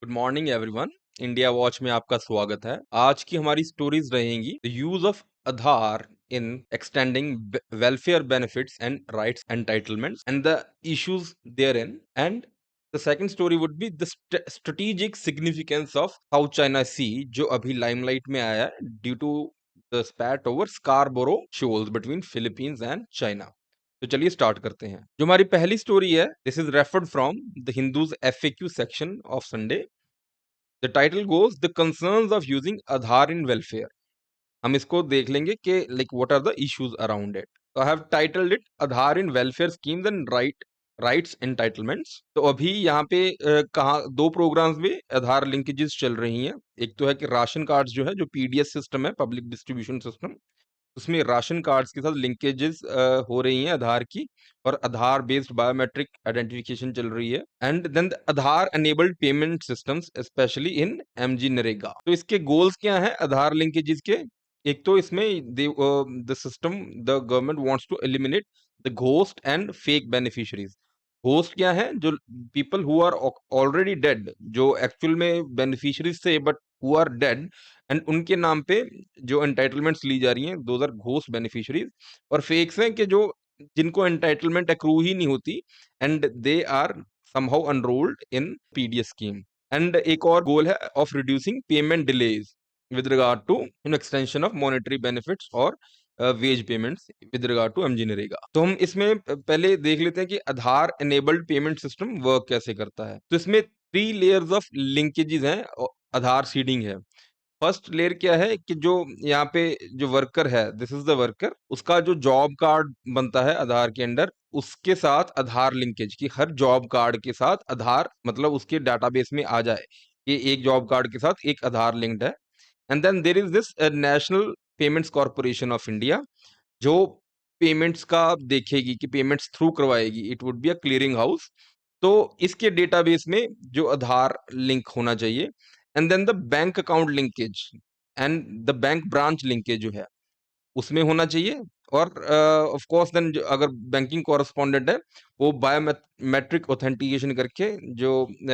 Good morning everyone. India watch में आपका स्वागत है। आज की हमारी स्टोरीज रहेंगी the use of Aadhaar in extending welfare benefits and rights entitlements and the issues there in and the second story would be the strategic significance of South China Sea, जो अभी लाइमलाइट में आया है due to the spat over Scarborough Shoals between Philippines and China. तो चलिए start करते हैं। जो हमारी पहली स्टोरी है, this is referred from the Hindu's FAQ section of Sunday. The title goes the concerns of using Aadhaar in welfare. हम इसको देख लेंगे कि like what are the issues around it. तो I have titled it Aadhaar in welfare schemes and rights entitlements. तो अभी यहाँ पे कहाँ दो प्रोग्राम्स में आधार लिंकेजेस चल रही हैं। एक तो है कि राशन कार्ड्स जो है, जो पीडीएस सिस्टम है, पब्लिक डिस्ट्रीब्यूशन सिस्टम, उसमें राशन कार्ड्स के साथ लिंकेजेस हो रही हैं आधार की, और आधार बेस्ड बायोमेट्रिक आइडेंटिफिकेशन चल रही है। And then Aadhaar enabled payment systems specially in MG NREGA. तो इसके गोल्स क्या हैं आधार लिंकेजेस के? एक तो इसमें the system, the government wants to eliminate the ghost and fake beneficiaries. Ghost क्या है? जो people who are already dead, जो एक्चुअल में बेनिफिशियरीज थे but who are dead, and उनके नाम पे जो एंटाइटलमेंट्स ली जा रही हैं, दोज आर घोस्ट बेनिफिशियरीज। और फेक्स हैं कि जो जिनको एंटाइटलमेंट एक्रू ही नहीं होती, and they are somehow enrolled in PDS scheme. And एक और गोल है of reducing payment delays with regard to extension of monetary benefits और wage payments with regard to MG NREGA. तो हम इसमें पहले देख लेते हैं कि Aadhaar enabled payment system work कैसे करता है। तो इसमें 3 लेयर्स ऑफ लिंकेजेस हैं, आधार सीडिंग है। फर्स्ट लेयर क्या है कि जो यहाँ पे जो वर्कर है, दिस इज द वर्कर, उसका जो जॉब कार्ड बनता है आधार के अंडर, उसके साथ आधार लिंकेज की, हर जॉब कार्ड के साथ आधार, मतलब उसके डाटाबेस में आ जाए कि एक जॉब कार्ड के साथ एक आधार लिंक्ड है। And then there is this National Payments Corporation of India, जो पेमेंट्स का देखेगी कि पेमेंट्स थ्रू करवाएगी। It would be a clearing house. तो इसके डेटाबेस में जो आधार लिंक होना चाहिए। And then the bank account linkage and the bank branch linkage जो है उसमें होना चाहिए। और ऑफ कोर्स देन अगर बैंकिंग कॉरेस्पॉन्डेंट है, वो बायोमेट्रिक ऑथेंटिकेशन करके जो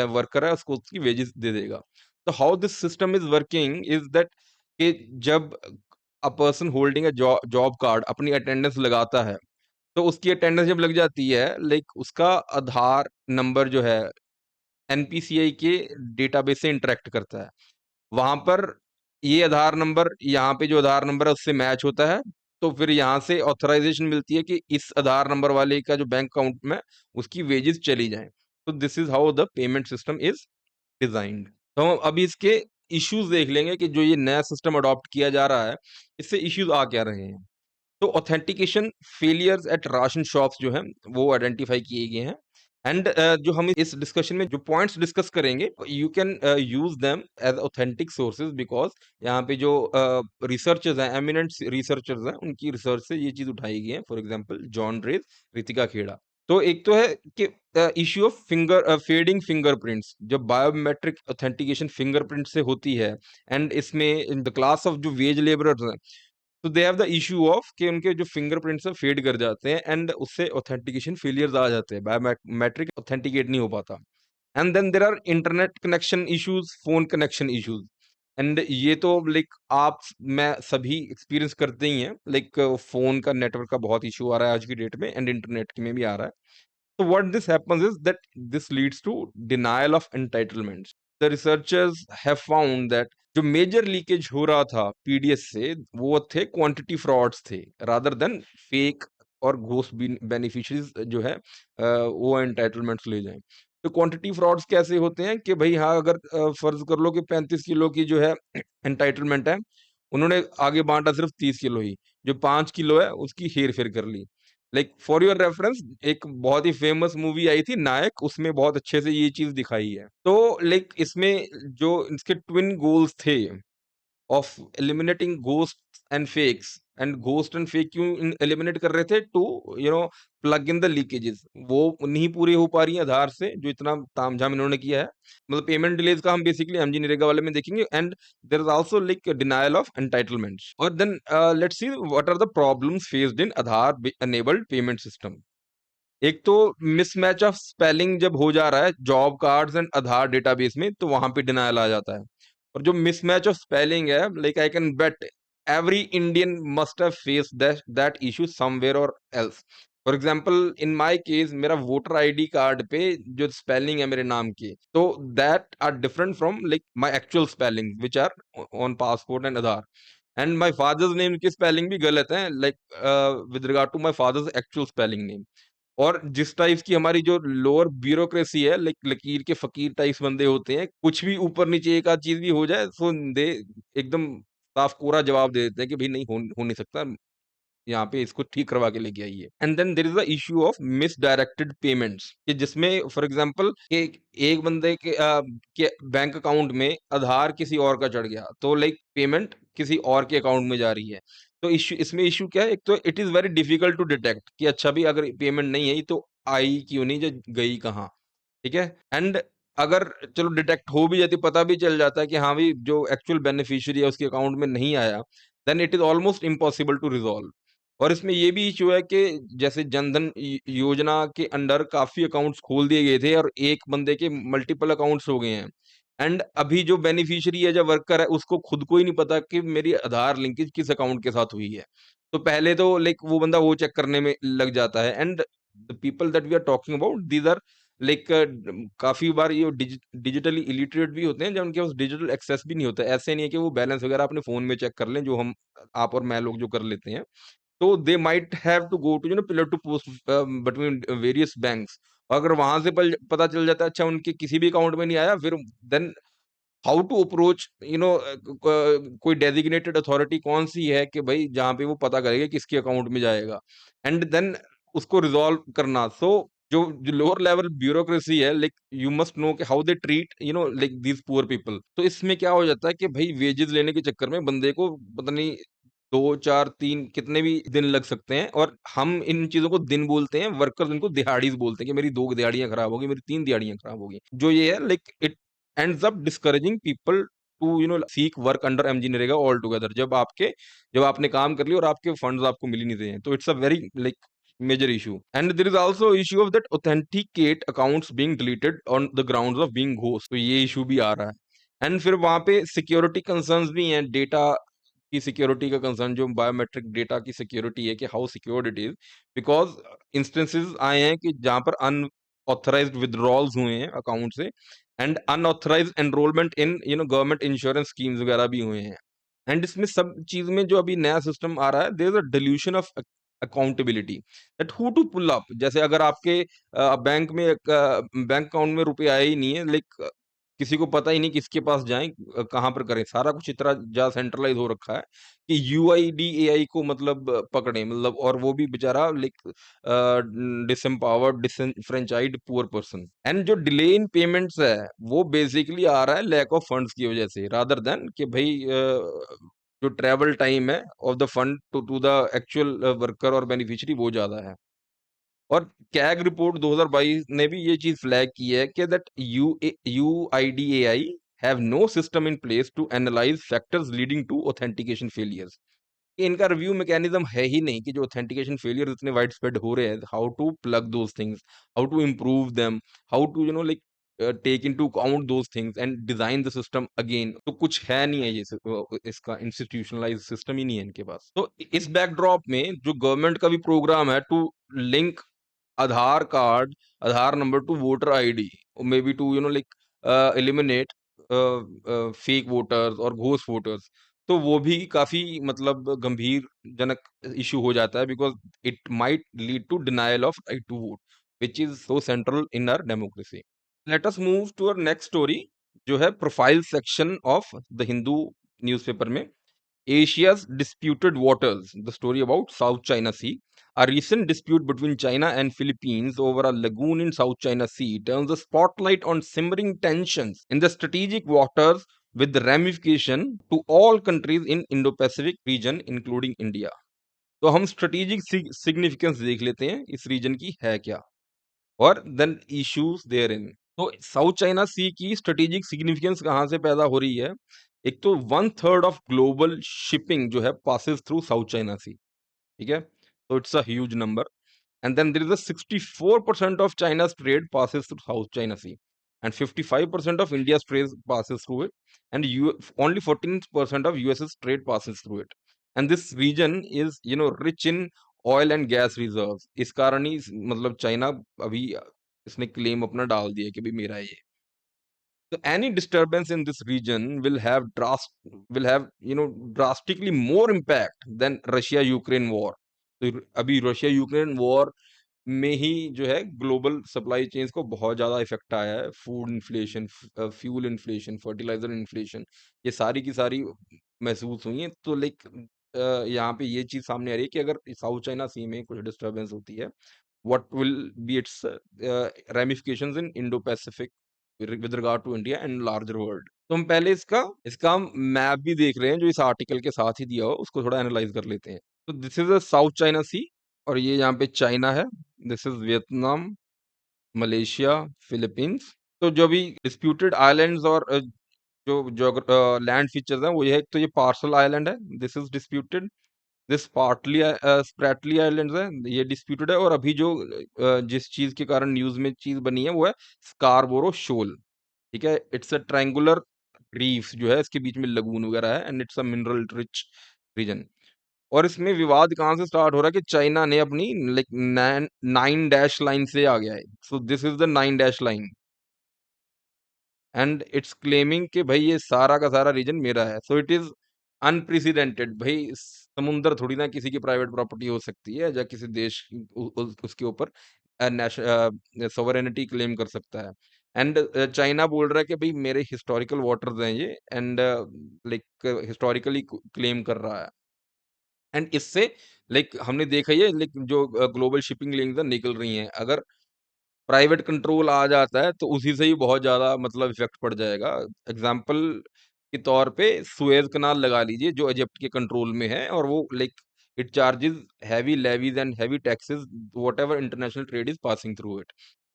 वर्कर है उसको उसकी वेजेस दे देगा। तो how this system is working is that कि जब a person holding a job card अपनी अटेंडेंस लगाता है, तो उसकी अटेंडेंस जब लग जाती है, लाइक उसका आधार नंबर जो है एनपीसीआई के डेटाबेस से इंटरेक्ट करता है। वहां पर ये आधार नंबर, यहाँ पे जो आधार नंबर है उससे मैच होता है। तो फिर यहाँ से ऑथराइजेशन मिलती है कि इस आधार नंबर वाले का जो बैंक अकाउंट में उसकी वेजेस चली जाएं। तो this is how the payment system is designed. तो हम अभी इसके इश्यूज देख लेंगे कि जो ये नया सिस्टम अडॉप्ट किया जा रहा है, इससे इश्यूज आ क्या रहे हैं। तो authentication failures at ration shops जो हैं वो आइडेंटिफाई किए गए हैं। एंड जो हम इस डिस्कशन में जो पॉइंट्स डिस्कस करेंगे, you can use them as authentic sources, because यहाँ पे जो रिसर्चर्स हैं, एमिनेंट रिसर्चर्स हैं, उनकी रिसर्च से ये चीज उठाई गई है। For example Jean Dreze, Ritika Khera. तो एक तो है कि इश्यू ऑफ फेडिंग फिंगरप्रिंट्स, जब बायोमेट्रिक ऑथेंटिकेशन फिंगरप्रिंट से होती है, एंड इसमें इन द क्लास ऑफ जो वेज लेबरर्स हैं, तो they have the issue of कि उनके जो फिंगरप्रिंट्स है फेड कर जाते हैं, एंड उससे ऑथेंटिकेशन फेलियर्स आ जाते हैं, बायोमेट्रिक ऑथेंटिकेट नहीं हो पाता। And then there are internet connection issues, phone connection issues. And ये तो लाइक आप मैं सभी एक्सपीरियंस करते ही हैं, लाइक फोन का नेटवर्क का बहुत इशू आ रहा है आज की डेट में, एंड इंटरनेट में भी आ रहा है। तो what this happens is that this leads to denial of entitlements. The researchers have found that जो मेजर लीकेज हो रहा था पीडीएस से, वो थे क्वांटिटी फ्रॉड्स थे, रादर देन फेक और घोस्ट बेनिफिशरीज जो है वो एंटाइटलमेंट्स ले जाएं। तो क्वांटिटी फ्रॉड्स कैसे होते हैं कि भाई, हाँ, अगर फर्ज कर लो कि 35 किलो की जो है एंटाइटलमेंट है, उन्होंने आगे बांटा सिर्फ 30 किलो ही, जो 5 किलो है उसकी हेर फेर कर ली। लाइक फॉर योर रेफरेंस, एक बहुत ही फेमस मूवी आई थी नायक, उसमें बहुत अच्छे से ये चीज दिखाई है। तो लाइक इसमें जो इसके ट्विन गोल्स थे of eliminating ghost and fakes, and ghost and fake क्यों एलिमिनेट कर रहे थे? To plug in the leakages, वो नहीं पूरी हो पा रही है आधार से, जो इतना तामझाम इन्होंने किया है। मतलब पेमेंट डिलेज का हम बेसिकली एमजी नरेगा वाले में देखेंगे। And there is also like denial of entitlements. और then let's see what are the problems faced in Aadhaar enabled payment system. एक तो मिसमैच ऑफ स्पेलिंग जब हो जा रहा है job cards and Aadhaar database में, तो वहां पे डिनायल आ जाता है। और जो मिसमैच ऑफ स्पेलिंग है, like I can bet every Indian must have face that issue somewhere और else. For example in my case, मेरा वोटर आईडी कार्ड पे जो स्पेलिंग है मेरे नाम की, तो that are different from like my actual spelling which are on passport and Aadhaar. And my father's name की स्पेलिंग भी गलत है, like with regard to my father's actual spelling name. और जिस टाइप की हमारी जो लोअर ब्यूरोक्रेसी है, लाइक लकीर के फकीर टाइप्स बंदे होते हैं, कुछ भी ऊपर नीचे एक आध चीज भी हो जाए तो दे एकदम साफ कोरा जवाब दे देते हैं कि भाई नहीं, हो नहीं सकता, यहाँ पे इसको ठीक करवा के लेके आइए। And then there is the issue of misdirected payments, कि जिसमें फॉर एग्जांपल एक बंदे के बैंक अकाउंट में आधार किसी और का चढ़ गया, तो लाइक पेमेंट किसी और के अकाउंट में जा रही है। तो इशू इसमें इशू क्या है, एक तो it is very difficult to detect कि अच्छा भी अगर पेमेंट नहीं आई तो आई क्यों नहीं, जो गई कहाँ। ठीक है। एंड अगर चलो डिटेक्ट हो भी जाती, पता भी चल जाता है कि हाँ भाई जो एक्चुअल बेनिफिशियरी है उसके अकाउंट में नहीं आया, then it is almost impossible to resolve. और इसमें ये भी इशू है कि जैसे जनधन योजना के अंडर काफी अकाउंट्स खोल दिए गए थे और एक बंदे के मल्टीपल अकाउंट्स हो गए हैं। एंड अभी जो बेनिफिशियरी है, जो वर्कर है, उसको खुद को ही नहीं पता कि मेरी आधार लिंकेज किस अकाउंट के साथ हुई है। तो पहले तो लाइक वो बंदा वो चेक करने में लग जाता है। And the people that we are talking about, these are like काफी बार ये डिजिटली इलिटरेट भी होते हैं, जब उनके पास डिजिटल एक्सेस भी नहीं होता है। ऐसे नहीं है कि वो बैलेंस वगैरह अपने फोन में चेक कर लें, जो हम आप और मैं लोग जो कर लेते हैं। तो they might have to go to pillar to post between various banks. अगर वहां से पता चल जाता है अच्छा उनके किसी भी अकाउंट में नहीं आया, फिर देन हाउ टू अप्रोच कोई डेजिग्नेटेड अथॉरिटी कौन सी है कि भाई जहां पे वो पता करेगा किसके अकाउंट में जाएगा, एंड देन उसको रिजॉल्व करना। सो जो लोअर लेवल ब्यूरोक्रेसी है, लाइक यू मस्ट नो कि how they treat like these poor people. तो इसमें क्या हो जाता है कि भाई वेजेस लेने के चक्कर में बंदे को पता नहीं 2 4 3 कितने भी दिन लग सकते हैं। और हम इन चीजों को दिन बोलते हैं, वर्कर्स इनको दिहाड़ीज बोलते हैं कि मेरी 2 दिहाड़ियां खराब होगी, मेरी 3 दिहाड़ियां खराब होगी। जो ये है like it ends up discouraging people to seek work under MG NREGA all together. जब आपने काम कर लिया और आपके फंड्स आपको मिल ही नहीं रहे हैं, तो it's a very like major issue. And there is also issue of that authenticate accounts being deleted on the grounds of being ghost. तो ये इशू भी आ रहा है। एंड फिर वहां पे सिक्योरिटी कंसर्न्स भी हैं, डेटा की सिक्योरिटी का कंसर्न, जो बायोमेट्रिक डेटा की सिक्योरिटी है कि how secured it is. Because instances आए हैं कि जहां पर अनऑथराइज्ड विड्रॉल्स हुए हैं अकाउंट से, and unauthorised enrolment in government insurance schemes वगैरह भी हुए हैं। एंड इसमें सब चीज में जो अभी नया सिस्टम आ रहा है, there is a dilution of accountability, that who to pull up. जैसे अगर आपके बैंक में बैंक अकाउंट में रुपए आए ही नहीं है, लाइक किसी को पता ही नहीं किसके पास जाएं, कहाँ पर करें, सारा कुछ इतना ज्यादा सेंट्रलाइज हो रखा है कि यूआईडीएआई को मतलब पकड़े, मतलब, और वो भी बेचारा लाइक डिसएम्पावर्ड डिसफ्रेंचाइज्ड पुअर पर्सन। एंड जो डिले इन पेमेंट्स है, वो बेसिकली आ रहा है लैक ऑफ फंड्स की वजह से, रादर देन कि भाई जो ट्रेवल टाइम है of the fund to the actual worker और बेनिफिशियरी, वो ज्यादा है। और कैग रिपोर्ट 2022 ने भी ये चीज फ्लैग की है कि that UIDAI have no system in place to analyse factors leading to authentication failures. इनका रिव्यू मैकेनिज्म है ही नहीं कि जो ऑथेंटिकेशन फेलियर इतने वाइड स्प्रेड हो रहे हैं, how to plug those things, how to improve them, how to like take into account those things and design the system again. तो कुछ है नहीं है ये इसका इंस्टीट्यूशनलाइज सिस्टम ही नहीं है इनके पास। तो इस बैकड्रॉप में जो गवर्नमेंट का भी प्रोग्राम है to link Aadhaar card, Aadhaar number to voter ID, maybe to like eliminate fake voters और घोस्ट वोटर्स, तो वो भी काफी मतलब गंभीर जनक इशू हो जाता है, because it might lead to denial of right to vote, which is so central in our democracy. Let us move to our next story, जो है profile section of the Hindu newspaper में। Asia's disputed waters, the story about South China Sea. A recent dispute between China and Philippines over a lagoon in South China Sea turns the spotlight on simmering tensions in the strategic waters, with the ramification to all countries in Indo-Pacific region, including India. तो हम strategic significance देख लेते हैं इस reason की है क्या, और देन इश्यूज देयर इन। तो साउथ चाइना सी की स्ट्रेटेजिक सिग्निफिकेंस कहाँ से पैदा हो रही है। एक तो 1/3 ऑफ ग्लोबल शिपिंग जो है पासिस थ्रू साउथ चाइना सी। ठीक है, तो it's a huge number. And then there is a 64% of China's trade passes through South China Sea, and 55% of India's trade passes through it, and only 14% of US's trade passes through it. And this region is, rich in oil and gas reserves. इस कारण ही मतलब China अभी इसने claim अपना डाल दिया कि भाई मेरा है ये। So any disturbance in this region will have drastically more impact than Russia Ukraine war। तो अभी रशिया यूक्रेन वॉर में ही जो है ग्लोबल सप्लाई चेन्स को बहुत ज्यादा इफेक्ट आया है। Food inflation, fuel inflation, fertiliser inflation, ये सारी की सारी महसूस हुई है। तो लाइक यहाँ पे ये चीज सामने आ रही है कि अगर साउथ चाइना सी में कुछ डिस्टर्बेंस होती है, what will be its ramifications in Indo-Pacific with regard to India and larger world। तो हम पहले इसका हम मैप भी देख रहे हैं जो इस आर्टिकल के साथ ही दिया हो, उसको थोड़ा एनालाइज कर लेते हैं। तो this is a South China Sea, और ये यहाँ पे चाइना है। This is Vietnam, Malaysia, Philippines. तो जो भी डिस्प्यूटेड आइलैंड्स और जो लैंड फीचर्स हैं वो ये है, तो ये पार्सल आइलैंड है, this is disputed. This partly Spratly islands है, ये डिस्प्यूटेड है। और अभी जो जिस चीज के कारण न्यूज में चीज बनी है वो है स्कारबोरो शोल। ठीक है, इट्स अ ट्रायंगुलर रीफ जो है, इसके बीच में लगून वगैरह है, and it's a mineral rich region. और इसमें विवाद कहाँ से स्टार्ट हो रहा है कि चाइना ने अपनी लाइक 9 डैश लाइन से आ गया है। So this is the 9 dash line, and it's claiming कि भाई ये सारा का सारा रीजन मेरा है। So it is unprecedented. भाई समुंदर थोड़ी ना किसी की प्राइवेट प्रॉपर्टी हो सकती है, या किसी देश उसके ऊपर सोवरेनिटी क्लेम कर सकता है। एंड चाइना बोल रहा है कि भाई मेरे हिस्टोरिकल वाटर्स हैं ये, एंड लाइक हिस्टोरिकली क्लेम कर रहा है। एंड इससे लाइक हमने देखा ही है, लाइक जो ग्लोबल शिपिंग लिंक्स निकल रही हैं, अगर प्राइवेट कंट्रोल आ जाता है तो उसी से ही बहुत ज्यादा मतलब इफेक्ट पड़ जाएगा। एग्जाम्पल के तौर पे सुएज कनाल लगा लीजिए जो इजिप्ट के कंट्रोल में है, और वो like it charges heavy levies and heavy taxes what ever international trade is passing through it.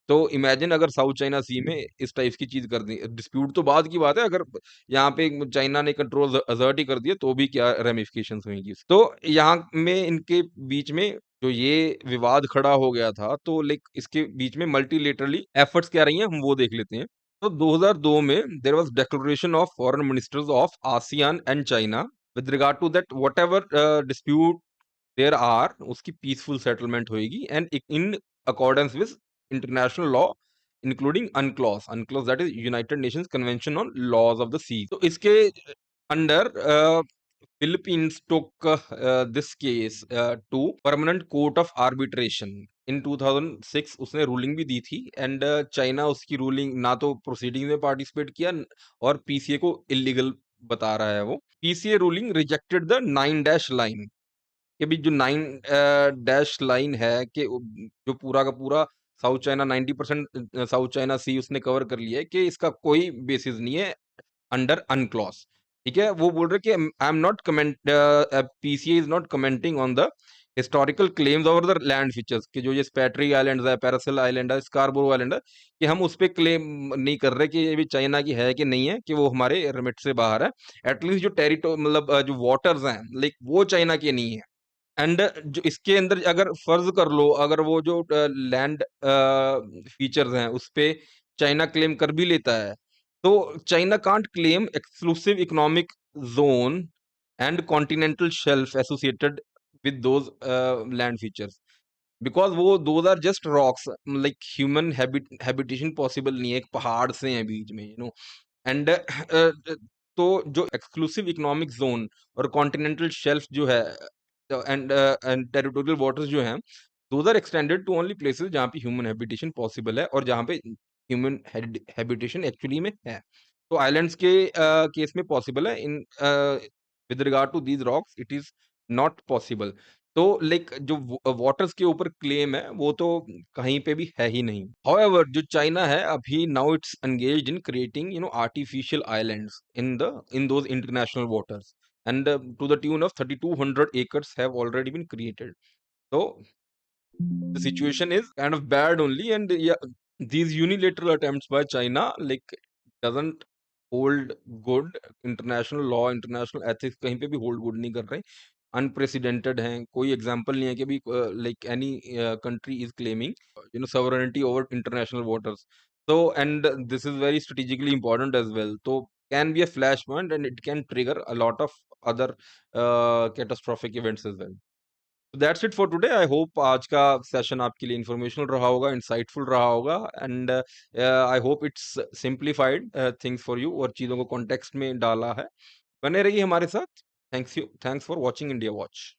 तो इमेजिन अगर साउथ चाइना सी में इस टाइप की चीज कर दी, डिस्प्यूट तो बाद की बात है, अगर यहाँ पे चाइना ने कंट्रोल असर्ट ही कर दिया तो भी क्या रेमिफिकेशंस होंगी। तो यहाँ में इनके बीच में जो ये विवाद खड़ा हो गया था, तो लाइक इसके बीच में मल्टीलेटरली एफर्ट्स क्या रही हैं हम वो देख लेते हैं। तो 2002 में there was declaration of foreign ministers of ASEAN and China with regard to that whatever dispute there are, उसकी पीसफुल सेटलमेंट होगी, and in accordance with international law including UNCLOS UNCLOS that is United Nations Convention on laws of the sea. तो इसके under Philippines took this case to Permanent Court of Arbitration in 2006। उसने ruling भी दी थी, and China उसकी ruling ना तो proceeding में participate किया और पीसीए को इलीगल बता रहा है। वो PCA ruling rejected the 9 dash line, कि भी जो 9 डैश लाइन है कि जो पूरा का पूरा साउथ चाइना 90% साउथ चाइना सी उसने कवर कर लिया है, कि इसका कोई बेसिस नहीं है अंडर अनक्लॉज। ठीक है, वो बोल रहे कि I am not comment, PCA is not commenting on the historical claims over the land features, कि जो ये स्पैट्री आइलैंड है, पैरासिल आइलैंड है, स्कारबोरो आइलैंड है, कि हम उस पर क्लेम नहीं कर रहे कि ये भी चाइना की है कि नहीं है, कि वो हमारे रिमिट से बाहर है। एटलीस्ट जो टेरिटो मतलब जो वाटर्स हैं लाइक वो चाइना के नहीं है। एंड जो इसके अंदर अगर फर्ज कर लो, अगर वो जो लैंड फीचर्स हैं उस पे चाइना क्लेम कर भी लेता है, तो China can't claim exclusive economic zone and continental shelf associated with those land features, because वो those are just rocks, like human habitation possible नहीं है, एक पहाड़ से हैं बीच में, एंड तो जो एक्सक्लूसिव इकोनॉमिक जोन और कॉन्टिनेंटल शेल्फ जो है, एंड टेरिटोरियल वाटर्स जो हैं, those are extended to only places जहाँ पे ह्यूमन हैबिटेशन पॉसिबल है और जहाँ पे ह्यूमन हैबिटेशन एक्चुअली में है। तो आइलैंड्स के केस में पॉसिबल है, in with regard to these rocks it is not possible. तो लाइक जो वाटर्स के ऊपर क्लेम है वो तो कहीं पे भी है ही नहीं। हाउएवर जो चाइना है अभी now it's engaged in creating artificial islands in those international waters, and to the tune of 3200 acres have already been created। So the situation is kind of bad only, and yeah, these unilateral attempts by China like doesn't hold good। international law, international ethics कहीं पे भी hold good नहीं कर रहे। Unprecedented हैं, कोई example नहीं है कि अभी like any country is claiming sovereignty over international waters. So and this is very strategically important as well. So can be a flashpoint and it can trigger a lot of other catastrophic events as well. So that's it for today. I hope आज का session आपके लिए informational रहा होगा, insightful रहा होगा, and I hope it's simplified things for you और चीज़ों को कॉन्टेक्स्ट में डाला है. बने रहिए हमारे साथ. Thanks for watching India watch.